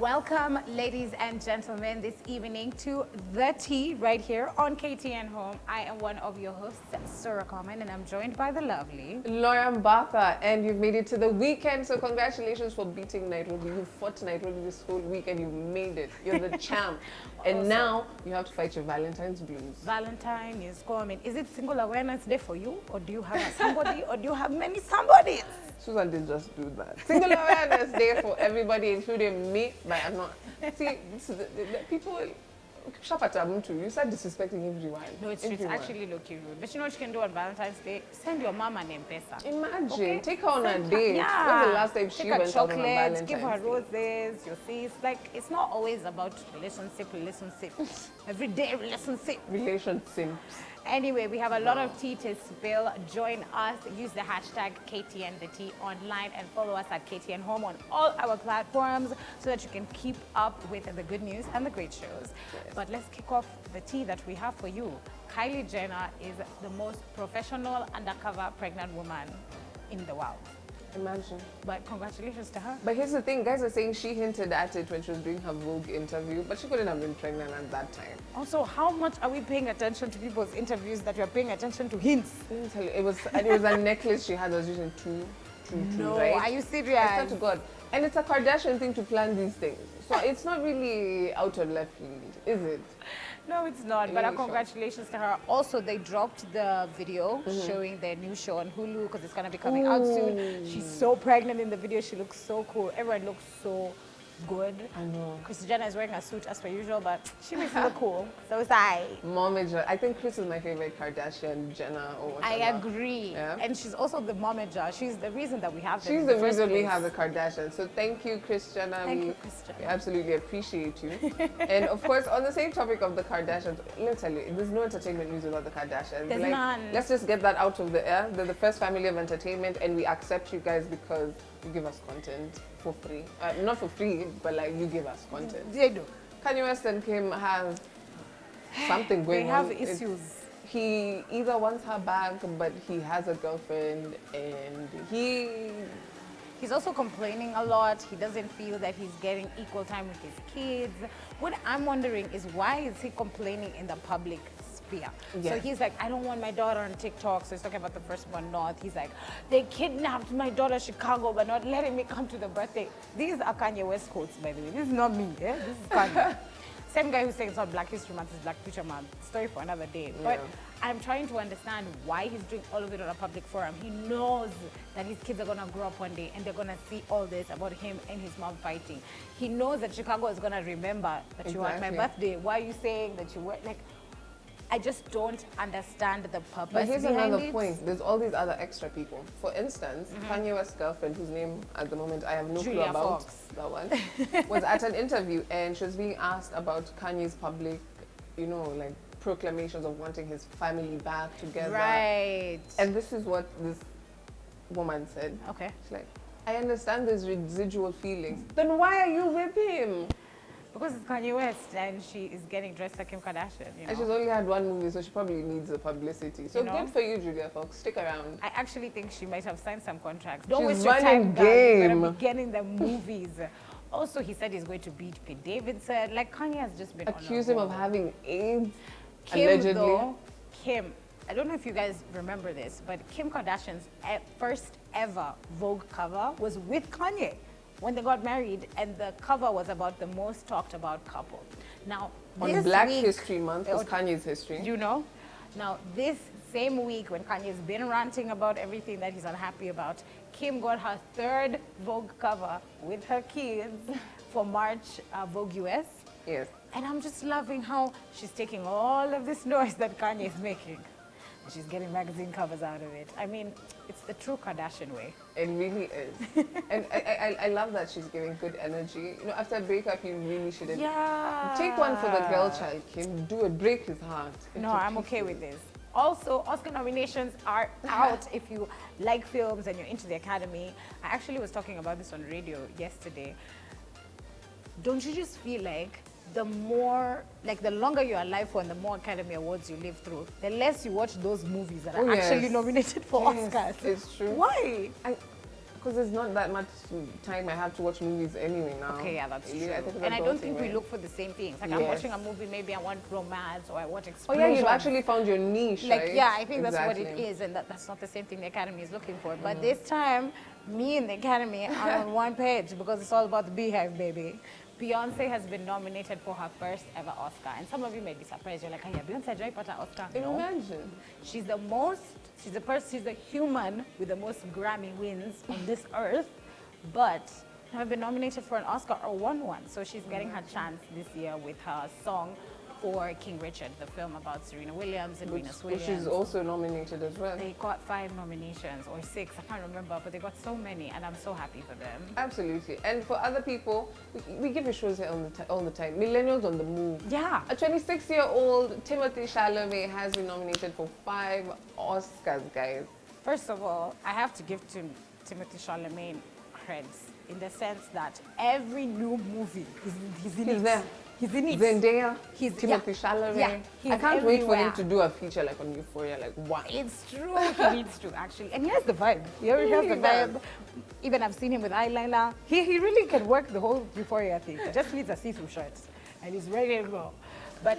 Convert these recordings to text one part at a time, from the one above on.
Welcome, ladies and gentlemen, this evening to The Tea right here on KTN Home. I am one of your hosts, Sura Common, and I'm joined by the lovely Laura Mbaka, and you've made it to the weekend, so congratulations for beating Nairobi. You fought Nairobi this whole week and you made it. You're the champ. And Awesome. Now you have to fight your Valentine's blues. Valentine is coming. Is it Single Awareness Day for you, or do you have somebody, or do you have many somebodies? Susan did just do that. Single Awareness Day for everybody, including me, but I'm not. See, the people, you start disrespecting everyone. No, it's actually low-key rude. But you know what you can do on Valentine's Day? Send your mom an M-Pesa. Imagine, Okay? take her on a Send date. yeah. When's the last time she Take went her out on a chocolates, Valentine's give her Day? roses, you see. It's like, it's not always about relationship. Everyday relationship. Relationships. Anyway, we have a lot of tea to spill. Join us. Use the hashtag KTNTheT online and follow us at KTN Home on all our platforms so that you can keep up with the good news and the great shows. Yes. But let's kick off the tea that we have for you. Kylie Jenner is the most professional undercover pregnant woman in the world. Imagine. But congratulations to her. But here's the thing, guys are saying she hinted at it when she was doing her Vogue interview, but she couldn't have been pregnant at that time. Also, how much are we paying attention to people's interviews that we're paying attention to hints? Let me tell you, it was a necklace she had that was using two, No, right? are you serious? I swear to God. And it's a Kardashian thing to plan these things. So it's not really out of left field, is it? No, it's not. But Really congratulations to her. Also, they dropped the video showing their new show on Hulu because it's going to be coming out soon. She's so pregnant in the video. She looks so cool. Everyone looks so good. I know. Kris Jenner is wearing a suit as per usual, but she makes it look cool. So is I. Momager. I think Kris is my favorite Kardashian, Jenner, or whatever. I agree. Yeah. And she's also the momager. She's the reason that we have them She's in the first reason we place. have the Kardashians. So thank you, Kris Jenner. Thank you, Kris Jenner. We absolutely appreciate you. And of course, on the same topic of the Kardashians, let me tell you, there's no entertainment news without the Kardashians. There's none. Let's just get that out of the air. They're the first family of entertainment, and we accept you guys because you give us content for free. Not for free, but like you give us content. They do. Kanye West and Kim have something going on. They have issues. He either wants her back, but he has a girlfriend, and He's also complaining a lot. He doesn't feel that he's getting equal time with his kids. What I'm wondering is, why is he complaining in the public sphere? Yes. So he's like, I don't want my daughter on TikTok. So he's talking about the first one, North. He's like, they kidnapped my daughter Chicago, but not letting me come to the birthday. These are Kanye West quotes, by the way. This is not me. Eh? This is Kanye. Same guy who's saying it's not Black History Month, it's Black Future Month. Story for another day. But I'm trying to understand why he's doing all of it on a public forum. He knows that his kids are going to grow up one day and they're going to see all this about him and his mom fighting. He knows that Chicago is going to remember that you were at my birthday. Why are you saying that you were like... I just don't understand the purpose. But here's behind another it. point. There's all these other extra people. For instance, Kanye West's girlfriend, whose name at the moment I have no clue Julia about, Fox. that one, was at an interview and she was being asked about Kanye's public, like proclamations of wanting his family back together. Right. And this is what this woman said. Okay. She's like, I understand there's residual feelings. Then why are you with him? Because it's Kanye West and she is getting dressed like Kim Kardashian, you know. And she's only had one movie, so she probably needs the publicity. So good for you, Julia Fox. Stick around. I actually think she might have signed some contracts. Don't She's waste your running time, guys. You're game. gonna be getting the movies. Also, he said he's going to beat Pete Davidson. Like, Kanye has just been Accuse him of having AIDS, Kim, allegedly. though, Kim, I don't know if you guys remember this, but Kim Kardashian's first ever Vogue cover was with Kanye when they got married, and the cover was about the most talked about couple. Now, On this Black week, History Month, was Kanye's history. you know, now this same week when Kanye's been ranting about everything that he's unhappy about, Kim got her third Vogue cover with her kids for March Vogue US. Yes. And I'm just loving how she's taking all of this noise that Kanye is making. And she's getting magazine covers out of it. I mean, it's the true Kardashian way. It really is. And I love that she's giving good energy. After a breakup, you really shouldn't. Yeah. Take one for the girl child, Kim. Do it. Break his heart. No, I'm okay with this. Also, Oscar nominations are out if you like films and you're into the Academy. I actually was talking about this on radio yesterday. Don't you just feel like the longer you're alive for and the more Academy Awards you live through, the less you watch those movies that are actually nominated for Oscars? It's true. Why? Because there's not that much time I have to watch movies anyway now. Okay, yeah, that's true. I think And I don't think we right? look for the same things. Like I'm Yes. watching a movie, maybe I want romance or I want Oh explosion. yeah, you've actually found your niche, Like, right? yeah, I think that's what it Exactly. is, and that's not the same thing the Academy is looking for. But this time, me and the Academy are on one page because it's all about the Beehive, baby. Beyonce has been nominated for her first ever Oscar, and some of you may be surprised. You're like, "Oh yeah, Beyonce joy got an Oscar." No, Imagine. she's the most. She's the human with the most Grammy wins on this earth, but never been nominated for an Oscar or won one. So she's getting her chance this year with her song for King Richard, the film about Serena Williams and Venus Which Williams. is also nominated as well. They got 5 nominations or 6, I can't remember, but they got so many, and I'm so happy for them. Absolutely. And for other people, we give you shows here all the time. Millennials on the move. Yeah. A 26-year-old Timothy Chalamet has been nominated for 5 Oscars, guys. First of all, I have to give to Timothy Chalamet creds in the sense that every new movie he's in He's it. there. He's in it. Zendaya, He's- Timothy yeah. Chalamet. Yeah, he's I can't wait for him everywhere. to do a feature like on Euphoria. Like, what? It's true, he needs to actually. And he has the vibe. He already has the He does. vibe. Even I've seen him with eyeliner. He really can work the whole Euphoria thing. He just needs a see-through shirt and he's ready to go. But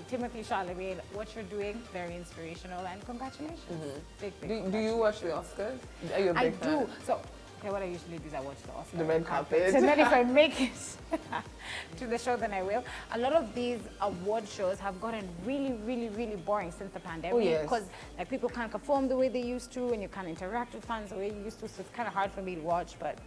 Timothy Chalamet, what you're doing, very inspirational, and congratulations. Big Do you watch the Oscars? Are you a I big fan? do. So, okay, what I usually do is I watch the Oscar. The red carpet. And then if I make it to the show, then I will. A lot of these award shows have gotten really, really, really boring since the pandemic. Oh, yes. Because like people can't perform the way they used to, and you can't interact with fans the way you used to. So it's kind of hard for me to watch, but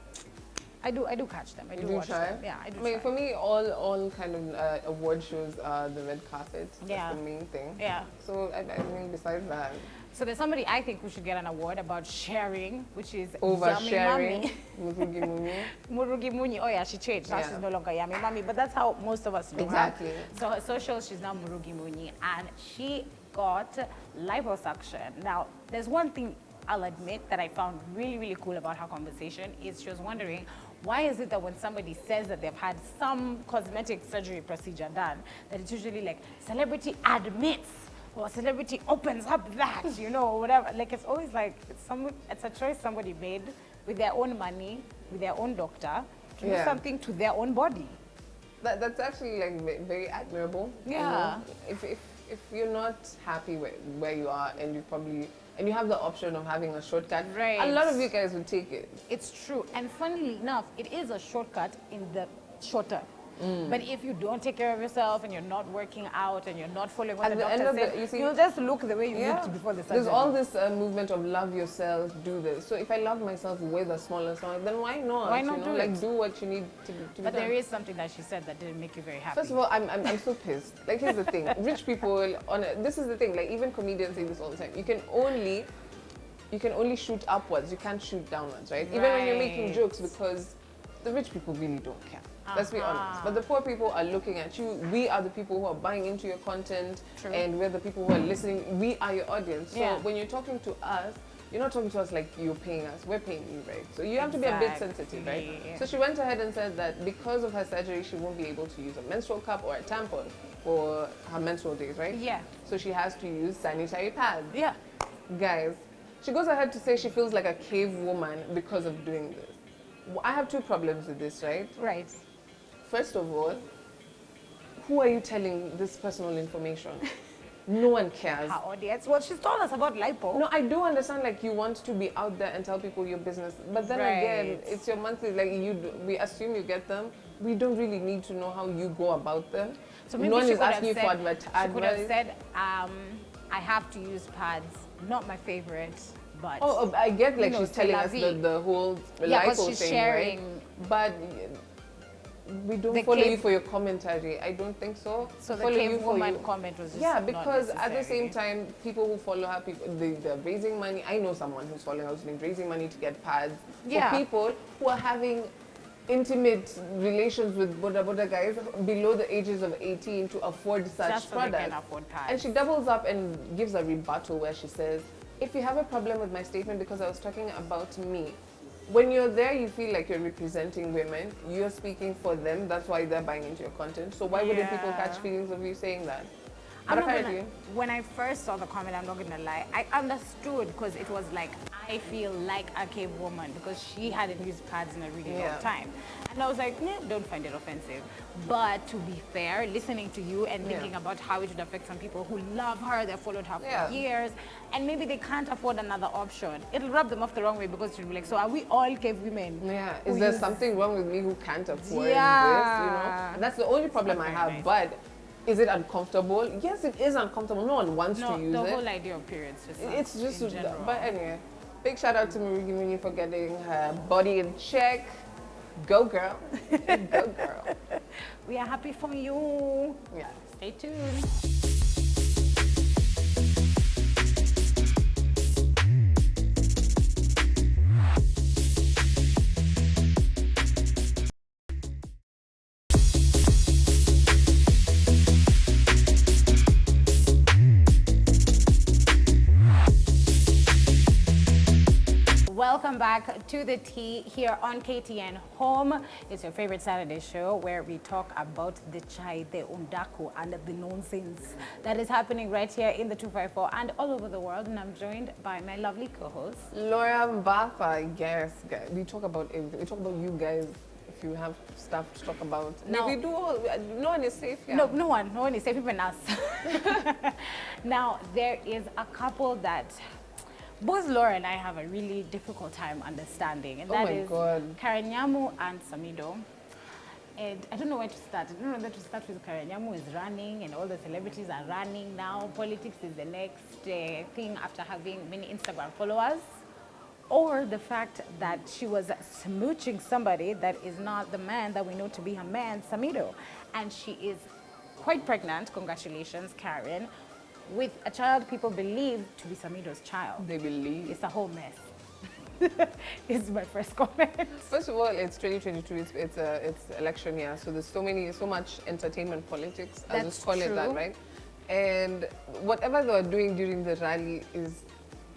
I do catch them. I do watch try? them. Yeah, I do. I mean, try. for me, all kind of award shows are the red carpet. Yeah. That's the main thing. Yeah. So I mean, besides that, So there's somebody I think who should get an award about sharing, which is oversharing, Yummy Murugi Munyi. Murugi Munyi. Oh yeah, she changed. Now Yeah. she's no longer Yummy Mommy, but that's how most of us know Exactly. her. So her social, she's now Murugi Munyi, and she got liposuction. Now, there's one thing I'll admit that I found really, really cool about her conversation is she was wondering, why is it that when somebody says that they've had some cosmetic surgery procedure done, that it's usually like celebrity admits or celebrity opens up that, you know, or whatever. Like it's always like it's a choice somebody made with their own money, with their own doctor, to do Yeah. something to their own body. That's actually like very admirable. you Yeah. know. If you're not happy where you are and you have the option of having a shortcut, Right. a lot of you guys would take it. It's true. And funnily enough, it is a shortcut in the short term. But if you don't take care of yourself and you're not working out and you're not following what At the the end doctor of said, you see- you'll just look the way you Yeah. looked before the surgery. There's all this movement of love yourself, do this. So if I love myself with a smaller stomach, then why not? Why not you know? do like it? do what you need to be But done. there is something that she said that didn't make you very happy. First of all, I'm so pissed. Like here's the thing, rich people this is the thing. Like even comedians say this all the time. You can only shoot upwards. You can't shoot downwards, right? Even when you're making Right. jokes, because the rich people really don't care. Let's be honest. But the poor people are looking at you. We are the people who are buying into your content, True. and we're the people who are listening. We are your audience. So Yeah. when you're talking to us, you're not talking to us like you're paying us. We're paying you, right? So you have to be a bit sensitive, right? Exactly. So she went ahead and said that because of her surgery, she won't be able to use a menstrual cup or a tampon for her menstrual days, right? Yeah. So she has to use sanitary pads. Yeah. Guys, she goes ahead to say she feels like a cave woman because of doing this. I have 2 problems with this, right? Right. First of all, who are you telling this personal information? No one cares. Her audience. Well, she's told us about lipo. No, I do understand, like, you want to be out there and tell people your business. But then again, Right. it's your monthly, like, we assume you get them. We don't really need to know how you go about them. So maybe no one she is could have asking you said, for she could have advice. said, I have to use pads. Not my favorite, but Oh, I get, like, you know, she's telling us c'est la vie. the whole Yeah, 'cause lipo she's thing, sharing. right? But we don't The follow you cave- for your commentary. I don't think so. so the follow you cave for woman you. comment was just Yeah, not because at the necessary. same time, people who follow her, they're raising money. I know someone who's following her who's been raising money to get pads Yeah. for people who are having intimate relations with Buddha guys below the ages of 18 to afford such just so they products. can afford pads. And she doubles up and gives a rebuttal where she says, if you have a problem with my statement because I was talking about me, when you're there, you feel like you're representing women. You're speaking for them. That's why they're buying into your content. So why wouldn't people Yeah. catch feelings of you saying that? I'm But not gonna, apparently, when I first saw the comment, I'm not gonna lie, I understood because it was like, I I feel like a cave woman because she hadn't used pads in a really Yeah. long time. And I was like, nah, don't find it offensive. But to be fair, listening to you and thinking about how it would affect some people who love her, they've followed her for years, and maybe they can't afford another option, it'll rub them off the wrong way because she'll be like, so are we all cave women? Yeah. who Is there use- something wrong with me who can't afford this? You Yeah. know? And that's the only problem I very have. nice. But is it uncomfortable? Yes, it is uncomfortable. No one wants No, to use the it. whole idea of periods just It's sucks just, in general. but anyway, big shout out to Murugi Munyi for getting her body in check. Go girl, go girl. We are happy for you. Yeah. Stay tuned. Welcome back to the tea here on KTN Home. It's your favorite Saturday show where we talk about the chai, the undaku, and the nonsense that is happening right here in the 254 and all over the world. And I'm joined by my lovely co-host, Laura Mbatha, yes, guys. We talk about everything. We talk about you guys. If you have stuff to talk about, No. we do all. No one is safe here. No one is safe, even us. Now, there is a couple that both Laura and I have a really difficult time understanding, and Oh that my is God. Karanyamu and Samido. And I don't know where to start. I don't know whether to start with Karanyamu is running and all the celebrities are running now. Politics is the next thing after having many Instagram followers. Or the fact that she was smooching somebody that is not the man that we know to be her man, Samido. And she is quite pregnant, congratulations, Karen, with a child people believe to be Samido's child. They believe. It's a whole mess. Is my first comment. First of all, it's 2022. It's election year, so there's so much entertainment politics. I'll That's just call it that, true. right? And whatever they were doing during the rally is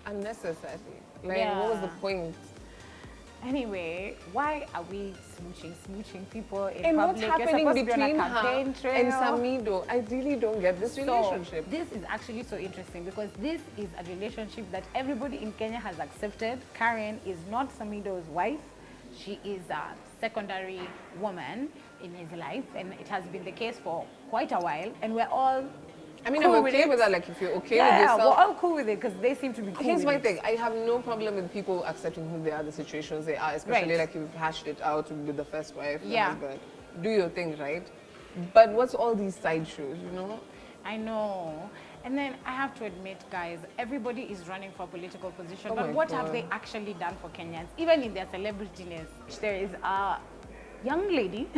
unnecessary. Like, what was the Yeah. point? Anyway, why are we smooching people in And public? what's You're happening supposed to be on a between her campaign and trail. Samido? I really don't get this So, relationship. this is actually so interesting because this is a relationship that everybody in Kenya has accepted. Karen is not Samido's wife. She is a secondary woman in his life, and it has been the case for quite a while. And we're all I mean, cool I'm with okay it. with that. Like, if you're okay with Yeah, yourself. we're all cool with it because they seem to be cool Here's with my it. thing. I have no problem with people accepting who they are, the situations they are, especially Right. like you've hashed it out with the first wife, the Yeah. husband. Do your thing, right? But what's all these side shows, you know? I know. And then I have to admit, guys, everybody is running for a political position. Oh But my what have God. they actually done for Kenyans? Even in their celebrityness, there is a young lady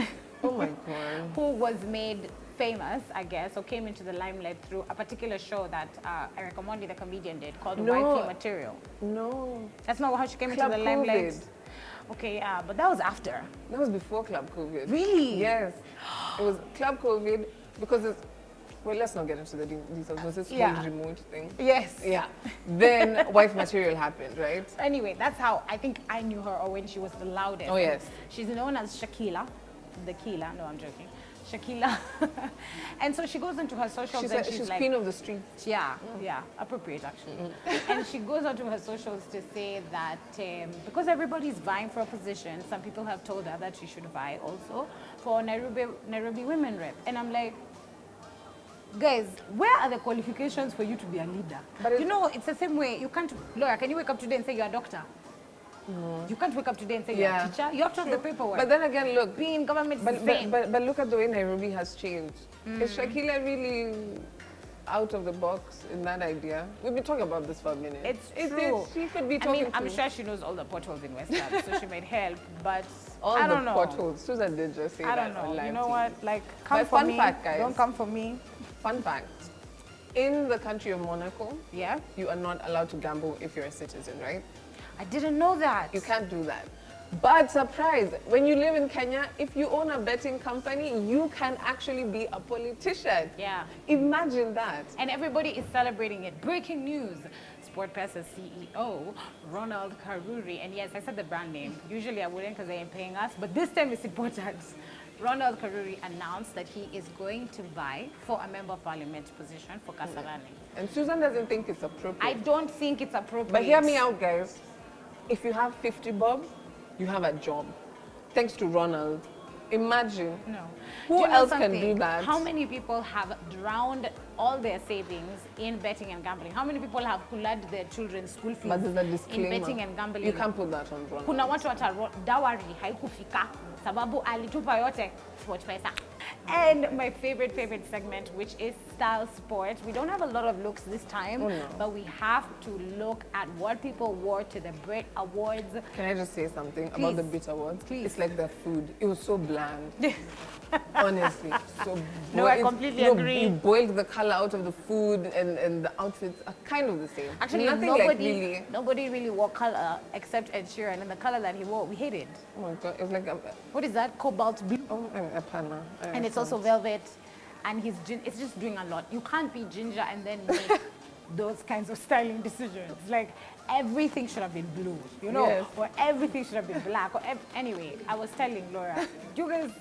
Oh my God. who was made famous, I guess, or came into the limelight through a particular show that Eric Omondi, the comedian, did called No. Wifey Material. No. That's not how she came Club into the limelight. COVID. Okay, yeah, but that was after. That was before Club COVID. Really? Yes. It was Club COVID because it's, well, let's not get into the details because it's Yeah. whole remote thing. Yes. Yeah. Then Wife Material happened, right? Anyway, that's how I think I knew her, or when she was the loudest. Oh, yes. She's known as Shakila, the Kila. No, I'm joking. Shakila. And so she goes into her socials and she's She's like, queen of the streets. yeah, yeah, appropriate actually. And she goes onto her socials to say that because everybody's vying for a position, some people have told her that she should vie also for Nairobi Women Rep. And I'm like, guys, where are the qualifications for you to be a leader? But You know, it's the same way. You can't, Laura, can you wake up today and say you're a doctor? You can't wake up today and say you're Yeah. a teacher. You have to have the paperwork. But then again, look, being in government is But, the same. but look at the way Nairobi has changed. Is Shakila really out of the box in that idea? We've been talking about this for a minute. It's Is true. she could be I talking mean, I'm to sure she knows all the potholes in West End, so she might help, but all I the don't know. potholes. Susan did just say I that don't know. on live You know TV. what? Like, come But for fun me. fact, guys. Don't come for me. Fun fact. In the country of Monaco, Yeah? you are not allowed to gamble if you're a citizen, right? I didn't know that. You can't do that. But surprise, when you live in Kenya, if you own a betting company, you can actually be a politician. Yeah. Imagine that. And everybody is celebrating it. Breaking news. SportPesa's CEO, Ronald Karuri, and yes, I said the brand name. Usually I wouldn't because they ain't paying us, but this time it's important. Ronald Karuri announced that he is going to vie for a member of parliament position for Kasarani. And Susan doesn't think it's appropriate. I don't think it's appropriate. But hear me out, guys. If you have 50 bob, you have a job. Thanks to Ronald. Imagine. No. Who Do you know else can something? do that? How many people have drowned all their savings in betting and gambling? How many people have pulled their children's school fees But there's a in disclaimer. betting and gambling? You can't put that on Ronald. Kuna watu dawari haikufika sababu alitupa yote SportPesa. And my favorite segment, which is style sport. We don't have a lot of looks this time, but we have to look at what people wore to the Brit Awards. Can I just say something about the Brit Awards? Please. It's like the food. It was so bland. Honestly, so No, I completely agree. You boiled the color out of the food, and the outfits are kind of the same. Actually, Nothing nobody really wore color except Ed Sheeran, and the color that he wore, we hated. Oh my God, it was like What is that? Cobalt blue. oh, a panna. And it's also velvet, and it's just doing a lot. You can't be ginger and then make those kinds of styling decisions. Like everything should have been blue, you know, Yes. or everything should have been black. Or anyway, I was telling Laura,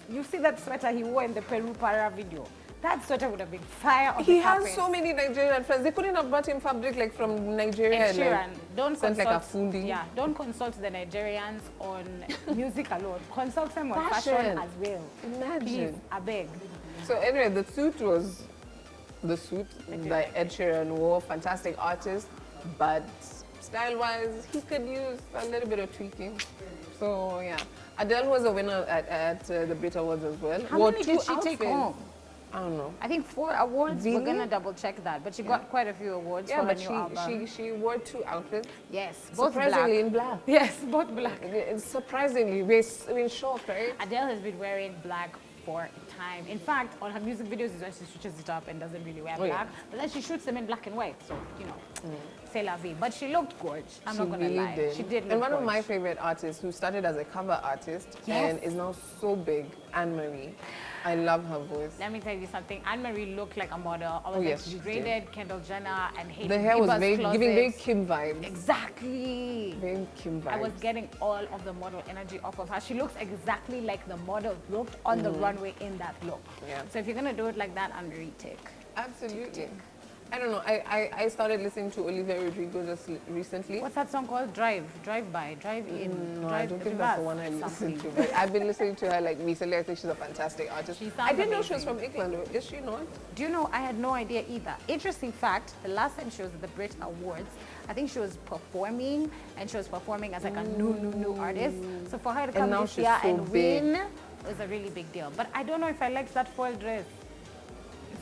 you see that sweater he wore in the Peru Para video? That sweater would have been fire on He the has carpet. so many Nigerian friends. They couldn't have brought him fabric like from Nigeria. Ed and, Sheeran, like, don't sent consult. like a fundi. Yeah, don't consult the Nigerians on music alone. Consult them on fashion Fashion. as well. Imagine. Please, I beg. So anyway, the suit that Ed Sheeran wore, fantastic artist, but style-wise, he could use a little bit of tweaking. So yeah, Adele was a winner at the Brit Awards as well. How Wore many two did she take outfits. home? I don't know. I think 4 awards. We're Really? gonna double check that, but she got quite a few awards Yeah, for her but new album. she wore 2 outfits. Yes, both black. Surprisingly in black. Yes, both black. It's surprisingly, we're shocked, right? Adele has been wearing black for time. In fact, on her music videos, she switches it up and doesn't really wear Oh, black. yeah. But then she shoots them in black and white, so you know, c'est la vie. But she looked gorgeous. I'm She not gonna really lie. did. She did look And one of my gorgeous. favorite artists who started as a cover artist Yes. and is now so big, Anne-Marie. I love her voice. Let me tell you something. Anne-Marie looked like a model. I was Oh, like, yes, she she rated Kendall Jenner and hated The hair was Diva's giving very Closet. Kim vibes. Exactly. Very Kim vibes. I was getting all of the model energy off of her. She looks exactly like the model looked on the runway in that look. Yeah. So if you're gonna do it like that, I'm retake. Absolutely. I don't know. I started listening to Olivia Rodrigo just recently. What's that song called? Drive by, drive in. No, drive I don't think that's the reverse, one I listen something. to. But I've been listening to her like recently. I think she's a fantastic artist. She sounds I didn't know she was amazing. from England. Though. Is she not? Do you know, I had no idea either. Interesting fact, the last time she was at the Brit Awards, I think she was performing, and she was performing as like a new artist. So for her to come now this she's year so and big. win was a really big deal. But I don't know if I liked that foil dress.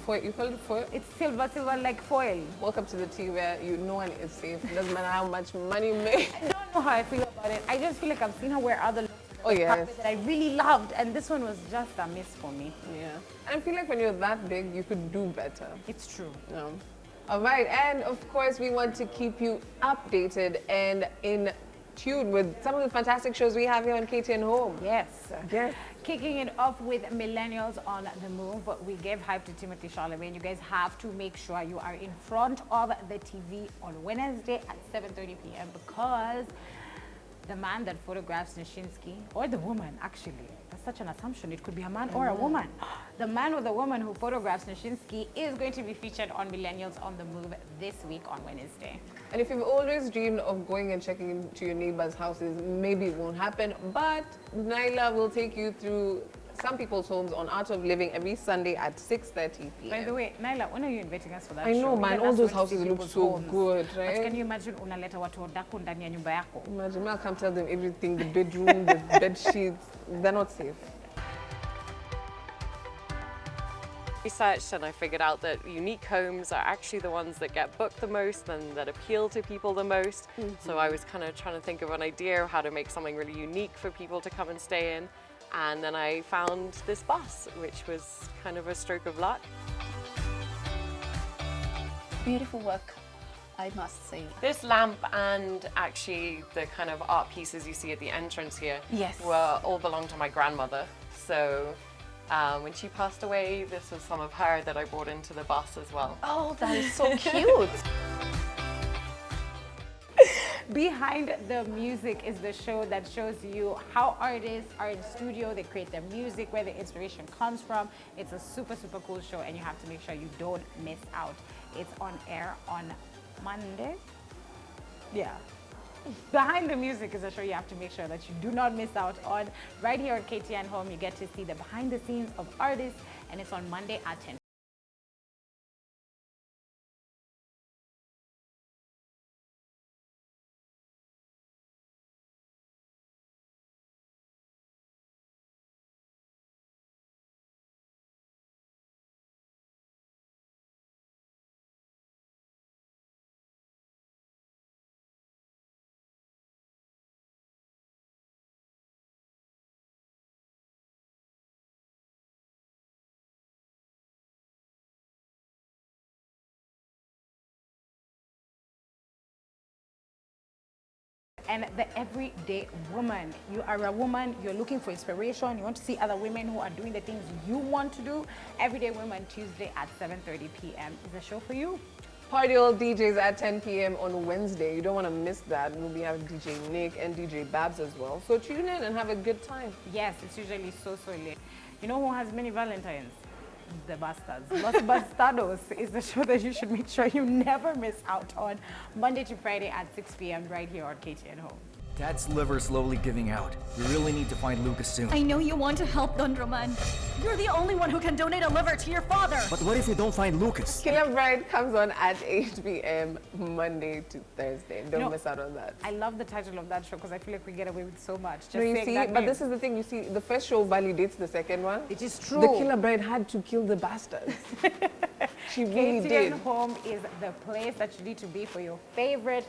Foil, you called it foil? It's silver like foil. Welcome to the tea where no one is safe. Doesn't matter how much money you make. I don't know how I feel about it. I just feel like I've seen her wear other looks Oh, yes. carpet that I really loved, and this one was just a miss for me. Yeah. And I feel like when you're that big, you could do better. It's true. No. All right, and of course, we want to keep you updated and in tune with some of the fantastic shows we have here on KTN Home. Yes. Yes. Kicking it off with Millennials on the Move, we gave hype to Timothy Charlemagne. You guys have to make sure you are in front of the TV on Wednesday at 7:30 p.m. because the man that photographs Nishinsky, or the woman actually, that's such an assumption, it could be a man or a woman. The man or the woman who photographs Nishinsky is going to be featured on Millennials on the Move this week on Wednesday. And if you've always dreamed of going and checking into your neighbor's houses, maybe it won't happen, but Naila will take you through some people's homes on Art of Living every Sunday at 6:30 p.m. By the way, Naila, when are you inviting us for that I show? know, man, Even all us those went to see houses look people's so homes. good, But right? can you imagine unaleta watu wadaku ndani ya nyumba yako? Imagine, I'll come tell them everything, the bedroom, the bed sheets, they're not safe. Researched and I figured out that unique homes are actually the ones that get booked the most and that appeal to people the most. So I was kind of trying to think of an idea of how to make something really unique for people to come and stay in. And then I found this bus, which was kind of a stroke of luck. Beautiful work, I must say. This lamp and actually the kind of art pieces you see at the entrance here Yes. were all belong to my grandmother. So when she passed away, this was some of her that I brought into the bus as well. Oh, that is so cute. Behind the Music is the show that shows you how artists are in studio, they create their music, where the inspiration comes from. It's a super, super cool show and you have to make sure you don't miss out. It's on air on Monday. Yeah. Behind the Music is a show you have to make sure that you do not miss out on. Right here at KTN Home, you get to see the behind the scenes of artists, and it's on Monday at 10. And the everyday woman. You are a woman, you're looking for inspiration, you want to see other women who are doing the things you want to do. Everyday Women, Tuesday at 7:30 p.m. is a show for you. Party Old DJs at 10 p.m. on Wednesday. You don't want to miss that. We'll be having DJ Nick and DJ Babs as well. So tune in and have a good time. Yes, it's usually so late. You know who has many Valentines? The Bastards. Los Bastardos is the show that you should make sure you never miss out on. Monday to Friday at 6 p.m. right here on KTN Home. Dad's liver slowly giving out. We really need to find Lucas soon. I know you want to help, Don Roman. You're the only one who can donate a liver to your father. But what if we don't find Lucas? Killer Bride comes on at 8 p.m. Monday to Thursday. Don't miss out on that. I love the title of that show because I feel like we get away with so much. Just No, you saying see, that but name. this is the thing, you see, the first show validates the second one. It is true. The Killer Bride had to kill the bastards. She really KTN did. Home is the place that you need to be for your favorite,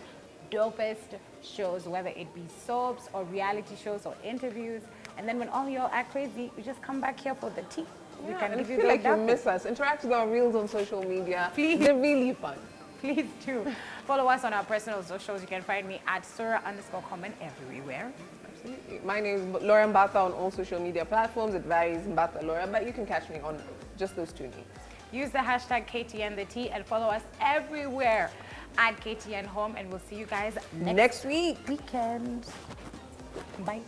dopest shows, whether it be soaps or reality shows or interviews. And then when all y'all are crazy, you just come back here for the tea. We can and give I you feel the like you dapper. miss us. Interact with our reels on social media. Please. They're really fun. Please do. Follow us on our personal socials. You can find me at Sura_comment everywhere. Absolutely. My name is Laura Mbata on all social media platforms. It varies, Mbata Laura, but you can catch me on just those two names. Use the hashtag KTNTheT and follow us everywhere at KTN Home, and we'll see you guys next Next week. weekend. Bye.